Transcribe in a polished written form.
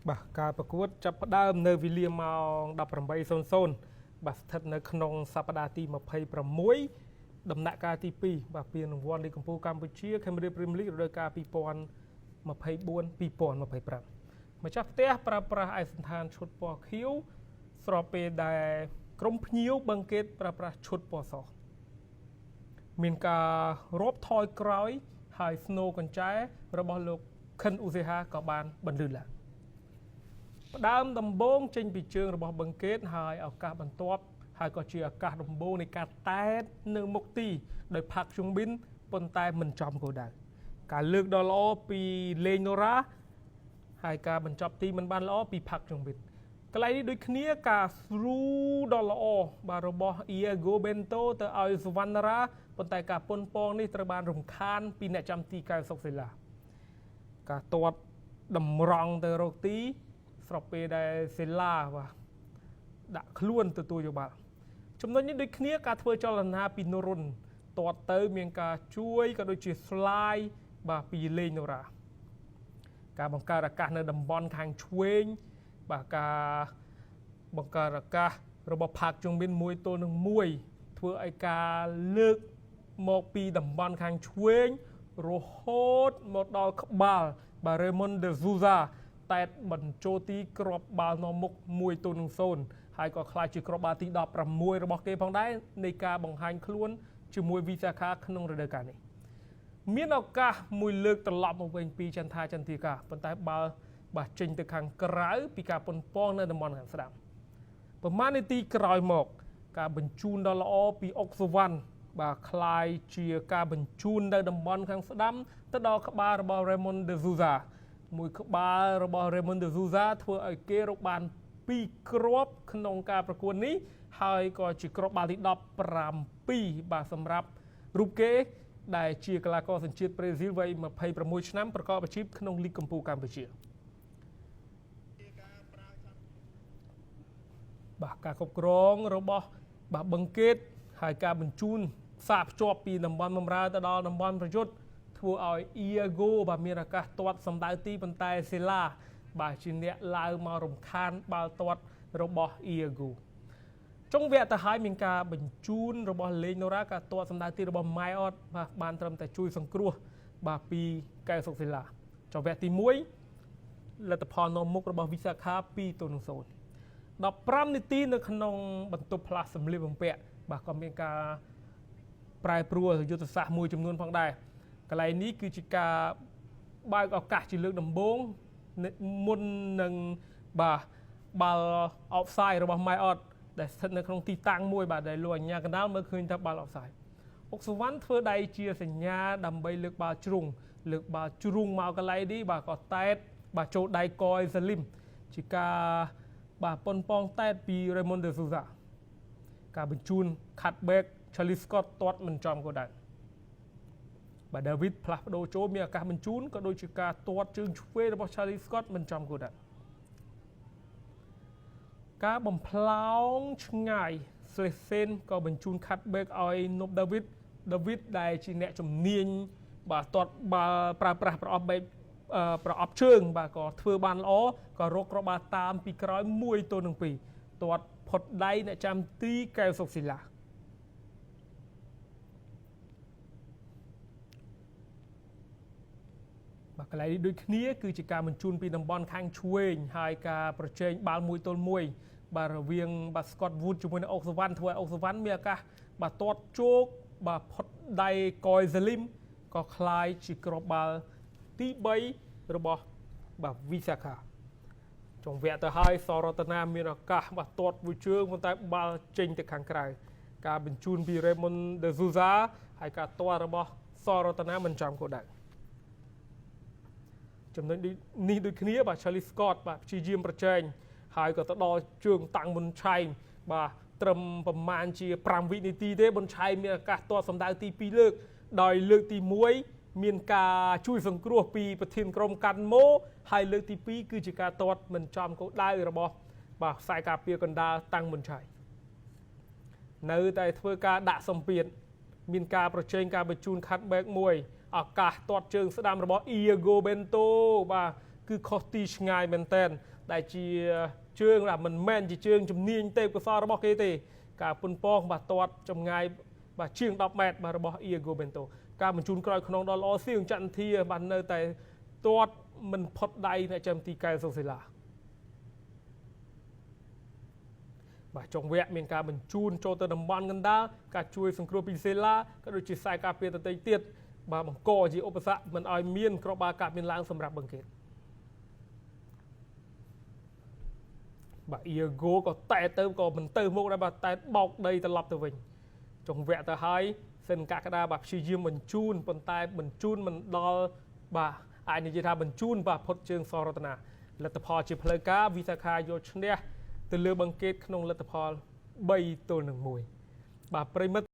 បាទការប្រកួតចាប់ផ្ដើមនៅវេលាម៉ោង 18:00 បាទស្ថិតនៅក្នុងសប្តាហ៍ទី 26 ដំណាក់កាលទី 2 បាទពានរង្វាន់លីកកម្ពុជាកម្ពុជា Cambodia Premier League រដូវកាល 2024-2025 ម្ចាស់ផ្ទះប្រើប្រាស់ឯកសណ្ឋានឈុតពណ៌ខៀវស្របពេលដែលក្រុមភ្ញៀវបឹងកេតប្រើប្រាស់ឈុតពណ៌សមានការរាប់ថយក្រោយហើយស្នូកញ្ចែរបស់លោកខិនអ៊ូសេហាក៏បានបន្លឺឡើងផ្ដើមដំបូងចេញពីជើងរបស់បឹងកេតហើយឱកាសបន្ទាប់ហើយក៏ជាឱកាសដំបូងនៃការតែតនៅមុខទីដោយផាក់ជុងប៊ីនប៉ុន្តែមិនចំគោលដៅការលើកដ៏ល្អពីលេងណូរ៉ាហើយការបញ្ចប់ទីមិនបានល្អពីផាក់ជុងប៊ីនកន្លែងនេះដូចគ្នាការស្រូដ៏ល្អបាទរបស់ Iago Bento ទៅឲ្យសវណ្ណារាប៉ុន្តែការប៉ុនប៉ងនេះត្រូវបានរំខានពីអ្នកចាំទីកៅសុកសេឡាការទាត់តម្រង់ទៅរកទីស្របពេលដែលសេឡាបាទដាក់ខ្លួនទទួលយោបល់ចំណុចនេះដូចគ្នាការធ្វើចលនាពីនូរុនទាត់ទៅមានការជួយក៏ដូចជា slide បាទពីលេងណូរ៉ាការបង្កើតឱកាសនៅតំបន់ខាងឆ្វេងបាទការបង្កើតឱកាសរបស់ផាកជុងប៊ីន1-1ធ្វើឲ្យការលើកមកពីតំបន់ខាងឆ្វេងរហូតមកដល់ក្បាលបាទ Raymond de Souza តែបញ្ចូលទីគ្រាប់បាល់នាំមុខ1-0ហើយក៏ក្លាយជាគ្រាប់បាល់ទី16របស់គេផងដែរនៃការបង្ហាញខ្លួនជាមួយវីសាខាក្នុងរដូវកាលនេះមានឱកាសមួយលើកត្រឡប់មកវិញពីចន្ទថាចន្ទធីកាប៉ុន្តែបាល់បាទចេញទៅខាងក្រៅពីការប៉ុនប៉ងនៅតំបន់ខាងស្ដាំប្រមាណនាទីក្រោយមកការបញ្ជូនដ៏ល្អពីអុកសវណ្ណបាទคล้ายជាការបញ្ជូននៅតំបន់ខាងស្ដាំទៅដល់ក្បាលរបស់ Raymond de Souza មួយក្បាលរបស់ Raymond de Souza ធ្វើឲ្យគេរកបាន2គ្រាប់ក្នុងការប្រកួតនេះហើយក៏ជាគ្រាប់បាល់ទី17បាទសម្រាប់រូបគេដែលជាកីឡាករសញ្ជាតិប្រេស៊ីលវ័យ26ឆ្នាំប្រកបអាជីពក្នុងលីកកម្ពុជាកម្ពុជាបាទការគ្រប់គ្រងរបស់បាទបឹងកេតហើយការបញ្ជូនផ្សារភ្ជាប់ពីតំបន់បម្រើទៅដល់តំបន់ប្រយុទ្ធធ្វើឲ្យ Iago បាទមានឱកាសទាត់សម្ដៅទីប៉ុន្តែសេឡាបាទជាអ្នកឡើងមករំខានបាល់ទាត់របស់ Iago ចុងវគ្គទៅហើយមានការបញ្ជូនរបស់លេងណូរ៉ាការទាត់សម្ដៅទីរបស់ Myot បាទបានត្រឹមតែជួយសង្គ្រោះបាទពីកែវសុកសេឡាចុងវគ្គទី1លទ្ធផលនាំមុខរបស់វិសាខា2-0 15នាទីនៅក្នុងបន្ទប់ផ្លាស់សម្លៀកបំពាក់បាទក៏មានការប្រែប្រួលយុទ្ធសាស្ត្រមួយចំនួនផងដែរកន្លែងនេះគឺជាការបើកឱកាសជាលើកដំបូងមុននឹងបាទបាល់ offside របស់ Myot ដែលស្ថិតនៅក្នុងទីតាំងមួយបាទដែលលោកអញ្ញាកណ្ដាលមើលឃើញថាបាល់ offside អុកសវណ្ណធ្វើដៃជាសញ្ញាដើម្បីលើកបាល់ជ្រុងមកកន្លែងនេះបាទក៏តែតបាទចូលដៃកយសាលីមជាការបាទប៉ុនប៉ងតែតពី Raymond de Souza ការបញ្ជូន cutback Charlie Scott ទាត់មិនចំគោលដៅបាទ David ផ្លាស់ប្ដូរចូលមានឱកាសបញ្ជូនក៏ដូចជាការទាត់ជើងឆ្វេងរបស់ Charlie Scott មិនចំគោលដៅការបំផ្លោងឆ្ងាយ Slesen ក៏បញ្ជូន cutback ឲ្យ Nob David ដែលជាអ្នកជំនាញបាទទាត់បាល់ប្រើប្រាស់ប្រអប់បែបប្រអប់ជើងបាទក៏ធ្វើបានល្អក៏រកគ្រាប់បាល់តាមពីក្រោយ1-2ទាត់ផុតដៃអ្នកចាំទីកែវសុកស៊ីឡាបាទកន្លែងនេះដូចគ្នាគឺជាការបញ្ជូនពីតំបន់ខាងឆ្វេងហើយការប្រជែងបាល់1-1បាទរវាងបាទ Scott Wood ជាមួយនឹងអុកសវណ្ណធ្វើឲ្យអុកសវណ្ណមានឱកាសបាទទាត់ជោគបាទផុតដៃកយសាលីមក៏คล้ายជាគ្រាប់បាល់ទី3របស់បាទវីសាខាចុងវគ្គទៅហើយសរតនាមានឱកាសបាទទាត់មួយជើងប៉ុន្តែបាល់ចេញទៅខាងក្រៅការបញ្ជូនពី Raymond de Souza ហើយការទាត់របស់សរតនាមិនចំគោលដៅចំណុចនេះដូចគ្នាបាទ Charlie Scott បាទព្យាយាមប្រជែងហើយក៏ទៅដល់ជើងតាំងមុនឆៃបាទត្រឹមប្រមាណជា5វិនាទីទេមុនឆៃមានឱកាសទាត់សម្ដៅទី2លើកដោយលើកទី1មានការជួយសង្គ្រោះពីប្រធានក្រុមកាន់ម៉ូហើយលើកទី2គឺជាការទាត់មិនចំគោលដៅរបស់បាទខ្សែការពារកណ្ដាលតាំងមុនឆៃនៅតែធ្វើការដាក់សម្ពាធមានការប្រជែងការបញ្ជូន cutback មួយឱកាសទាត់ជើងស្ដាំរបស់ Iago Bento បាទ គឺខុសទីឆ្ងាយមែនតើដែលជាជើងមិនមែនជាជើងជំនាញទេពកោសលរបស់គេទេការពុនប៉ងបាទទាត់ចម្ងាយបាទជាង10ម៉ែត្របាទរបស់ Iago Bento ការបញ្ជូនក្រោយខ្នងដល់ល្អសៀងចន្ទធាបាទនៅតែទាត់មិនផុតដៃអ្នកចាំទីកែសូសេឡាបាទចុងវគ្គមានការបញ្ជូនចូលទៅតំបន់កណ្ដាលការជួយសង្គ្រោះពីសេឡាក៏ដូចជាខ្សែការពារដទៃទៀតបាទបង្កជាឧបសគ្គមិនឲ្យមានក្របបាល់កាប់មានឡើងសម្រាប់បង្កេតបាទ Iago ក៏តែទៅក៏មិនទៅមុខដែរបាទតែបោកដីត្រឡប់ទៅវិញចុងវគ្គទៅហើយសិនកាកដាបាទព្យាយាមបញ្ជូនប៉ុន្តែបញ្ជូនមិនដល់បាទអាចនិយាយថាបញ្ជូនបាទផុតជើងសរតនាលទ្ធផលជាផ្លូវការវិសាខាយកឈ្នះទៅលើបង្កេតក្នុងលទ្ធផល3-1បាទប្រិមិត្ត